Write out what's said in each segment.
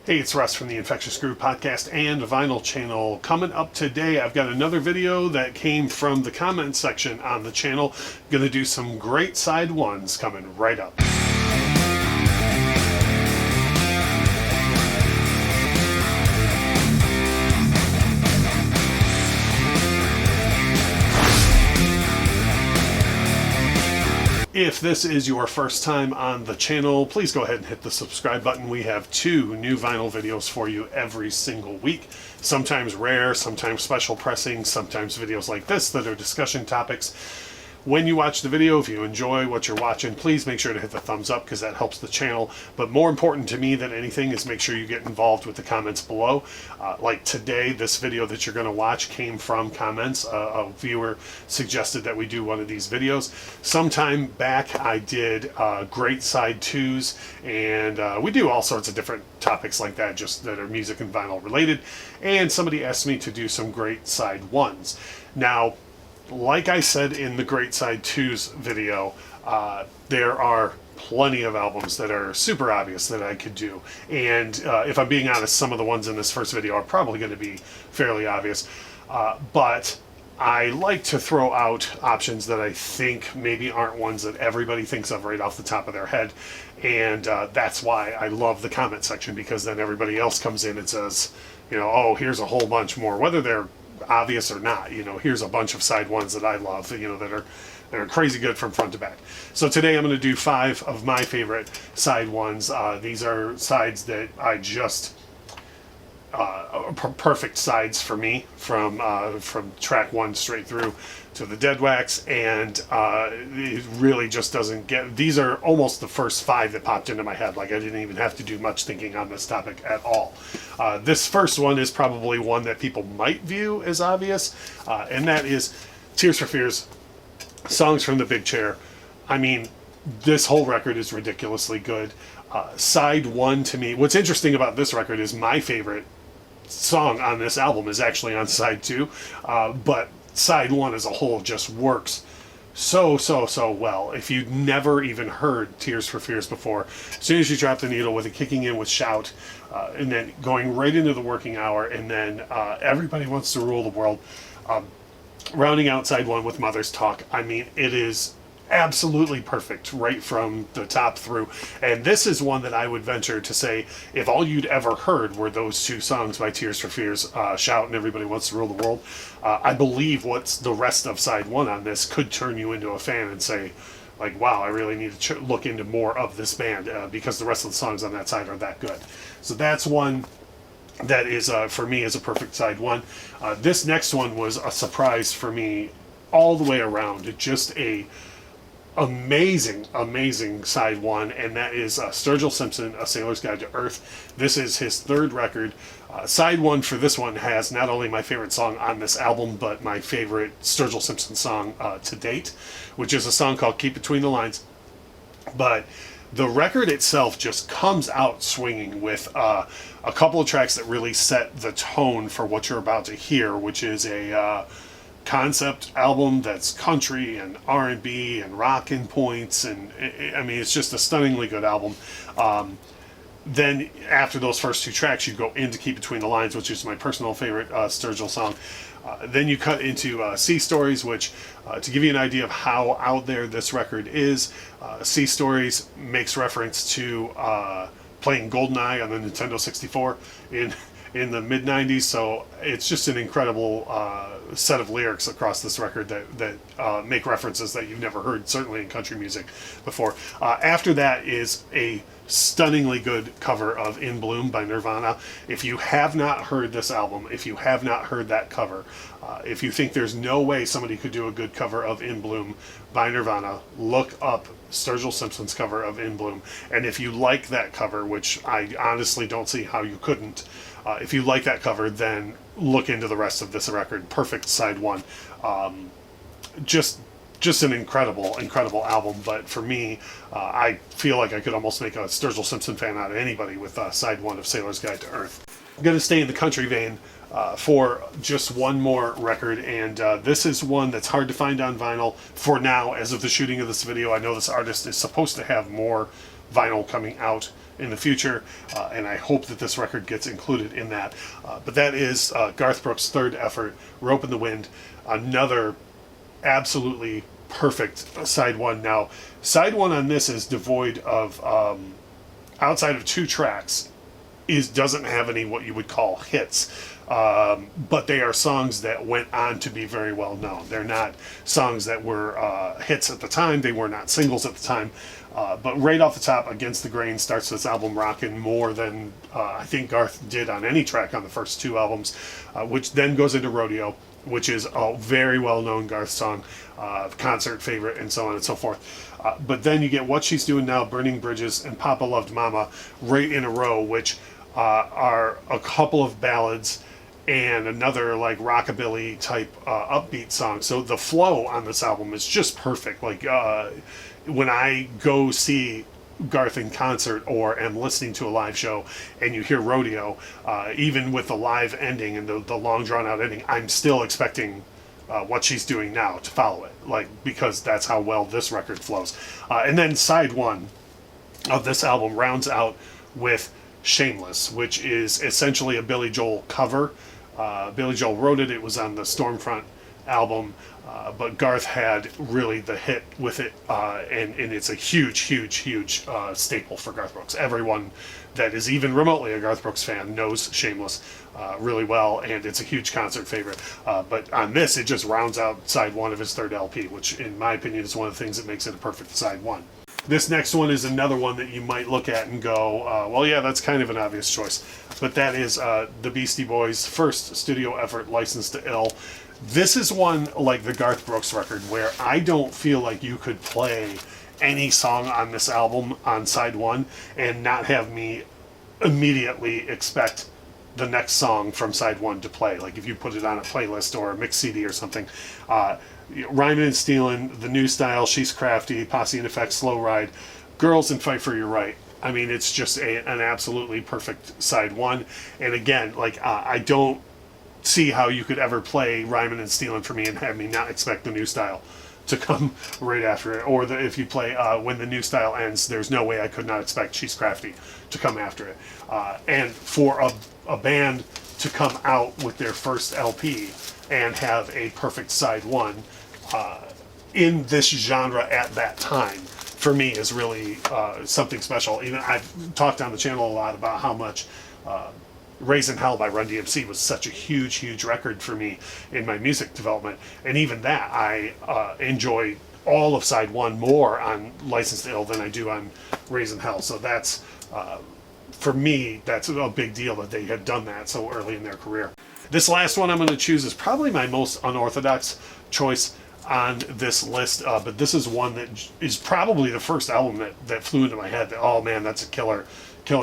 Hey, it's Russ from the Infectious Groove Podcast and Vinyl Channel. Coming up today, I've got another video that came from the comment section on the channel. Going to do some great side ones coming right up. If this is your first time on the channel, please go ahead and hit the subscribe button. We have 2 new vinyl videos for you every single week. Sometimes rare, sometimes special pressings, sometimes videos like this that are discussion topics. When you watch the video, if you enjoy what you're watching, please make sure to hit the thumbs up because that helps the channel. But more important to me than anything is make sure you get involved with the comments below. Like today, this video that you're going to watch came from comments. A viewer suggested that we do one of these videos. Sometime back, I did great side 2s, and we do all sorts of different topics like that, just that are music and vinyl related. And somebody asked me to do some great side 1s. Now, like I said in the Great Side 2s video, there are plenty of albums that are super obvious that I could do. And if I'm being honest, some of the ones in this first video are probably going to be fairly obvious. But I like to throw out options that I think maybe aren't ones that everybody thinks of right off the top of their head. And that's why I love the comment section, because then everybody else comes in and says, you know, oh, here's a whole bunch more, whether they're obvious or not. You know, here's a bunch of side 1s that I love, you know, that are crazy good from front to back. So today I'm going to do 5 of my favorite side 1s. These are sides that I just perfect sides for me, from track 1 straight through to the Dead Wax, and it really just doesn't get. These are almost the first 5 that popped into my head. Like, I didn't even have to do much thinking on this topic at all. This first one is probably one that people might view as obvious, and that is Tears for Fears, Songs from the Big Chair. I mean, this whole record is ridiculously good. Side 1 to me, what's interesting about this record is my favorite song on this album is actually on side 2, but side 1 as a whole just works so well. If you'd never even heard Tears for Fears before, as soon as you drop the needle with it kicking in with Shout, and then going right into the working hour, and then Everybody Wants to Rule the World, rounding out side 1 with Mother's Talk, I mean, it is absolutely perfect right from the top through. And this is one that I would venture to say, if all you'd ever heard were those 2 songs by Tears for Fears, Shout and Everybody Wants to Rule the World, I believe what's the rest of side 1 on this could turn you into a fan and say, like, wow, I really need to look into more of this band, because the rest of the songs on that side are that good. So that's one that is, for me, is a perfect side 1. This next one was a surprise for me all the way around. It's just a amazing side 1, and that is Sturgill Simpson, A Sailor's Guide to Earth. This is his 3rd record. Side 1 for this one has not only my favorite song on this album, but my favorite Sturgill Simpson song to date, which is a song called Keep Between the Lines. But the record itself just comes out swinging with a couple of tracks that really set the tone for what you're about to hear, which is a concept album that's country and R&B and rock in points, and I mean, it's just a stunningly good album. Then after those first 2 tracks, you go into Keep Between the Lines, which is my personal favorite Sturgill song. Then you cut into Sea Stories, which, to give you an idea of how out there this record is, Sea Stories makes reference to playing GoldenEye on the Nintendo 64 in the mid-90s, so it's just an incredible set of lyrics across this record that make references that you've never heard, certainly in country music, before. After that is a stunningly good cover of In Bloom by Nirvana. If you have not heard this album, if you have not heard that cover, if you think there's no way somebody could do a good cover of In Bloom by Nirvana, look up Sturgill Simpson's cover of In Bloom. And if you like that cover, which I honestly don't see how you couldn't, if you like that cover, then look into the rest of this record. Perfect side 1. Just an incredible album. But for me, I feel like I could almost make a Sturgill Simpson fan out of anybody with side 1 of Sailor's Guide to Earth. I'm going to stay in the country vein for just one more record, and this is one that's hard to find on vinyl for now as of the shooting of this video. I know this artist is supposed to have more vinyl coming out in the future, and I hope that this record gets included in that. But that is Garth Brooks' third effort, Rope in the Wind, another absolutely perfect side one. Now, side one on this is devoid of, outside of 2 tracks, doesn't have any what you would call hits. But they are songs that went on to be very well known. They're not songs that were hits at the time. They were not singles at the time. But right off the top, Against the Grain starts this album rocking more than I think Garth did on any track on the first 2 albums, which then goes into Rodeo, which is a very well-known Garth song, concert favorite, and so on and so forth. But then you get What She's Doing Now, Burning Bridges, and Papa Loved Mama right in a row, which are a couple of ballads and another like rockabilly type upbeat song. So the flow on this album is just perfect. Like when I go see Garth in concert or am listening to a live show and you hear Rodeo, even with the live ending and the long drawn out ending, I'm still expecting What She's Doing Now to follow it, like, because that's how well this record flows. And then side one of this album rounds out with Shameless, which is essentially a Billy Joel cover. Billy Joel wrote it. It was on the Stormfront album, but Garth had really the hit with it, and it's a huge staple for Garth Brooks. Everyone that is even remotely a Garth Brooks fan knows Shameless really well, and it's a huge concert favorite. But on this, it just rounds out side one of his third LP, which in my opinion is one of the things that makes it a perfect side one. This next one is another one that you might look at and go, well, yeah, that's kind of an obvious choice. But that is the Beastie Boys' first studio effort, Licensed to Ill. This is one like the Garth Brooks record where I don't feel like you could play any song on this album on side one and not have me immediately expect the next song from side one to play. Like if you put it on a playlist or a mix CD or something. Rhymin' and Stealin', The New Style, She's Crafty, Posse in Effect, Slow Ride, Girls, and Fight for Your Right. I mean, it's just an absolutely perfect side one. And again, like I don't see how you could ever play Rhymin' and Stealin' for me and have me not expect The New Style to come right after it. Or if you play When the New Style Ends, there's no way I could not expect She's Crafty to come after it. And for a band to come out with their first LP and have a perfect side one in this genre at that time, for me, is really something special. Even I've talked on the channel a lot about how much Raising Hell by Run DMC was such a huge record for me in my music development. And even that, I enjoy all of side one more on Licensed to Ill than I do on Raising Hell. So that's, for me, that's a big deal that they had done that so early in their career. This last one I'm going to choose is probably my most unorthodox choice on this list, but this is one that is probably the first album that flew into my head. That, oh man, that's a killer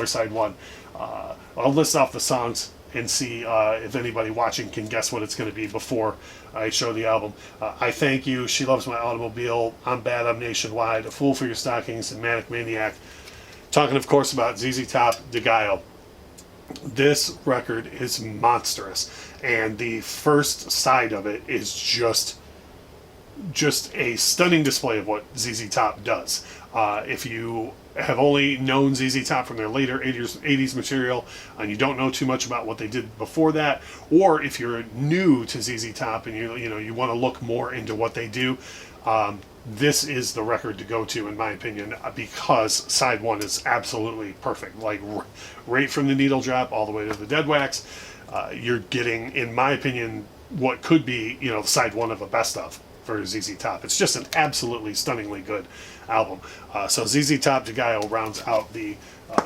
side one. I'll list off the songs and see if anybody watching can guess what it's going to be before I show the album. I Thank You, She Loves My Automobile, I'm Bad, I'm Nationwide, A Fool for Your Stockings, and Manic Maniac. Talking, of course, about ZZ Top, De Guile. This record is monstrous, and the first side of it is just a stunning display of what ZZ Top does. If you have only known ZZ Top from their later 80s material and you don't know too much about what they did before that, or if you're new to ZZ Top and you want to look more into what they do, this is the record to go to, in my opinion, because side one is absolutely perfect. Like right from the needle drop all the way to the dead wax, you're getting, in my opinion, what could be side one of a best of for ZZ Top. It's just an absolutely stunningly good album. So ZZ Top, De Guile rounds out the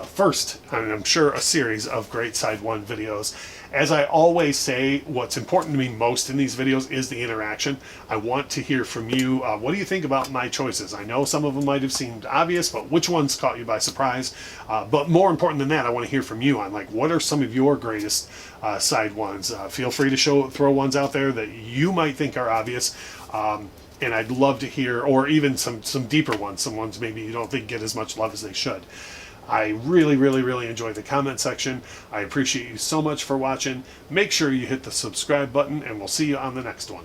first, and I'm sure a series of great side one videos. As I always say, what's important to me most in these videos is the interaction. I want to hear from you. What do you think about my choices? I know some of them might have seemed obvious, but which ones caught you by surprise? But more important than that, I want to hear from you on what are some of your greatest side ones. Feel free to throw ones out there that you might think are obvious. And I'd love to hear, or even some deeper ones, some ones maybe you don't think get as much love as they should. I really enjoy the comment section. I appreciate you so much for watching. Make sure you hit the subscribe button, and we'll see you on the next one.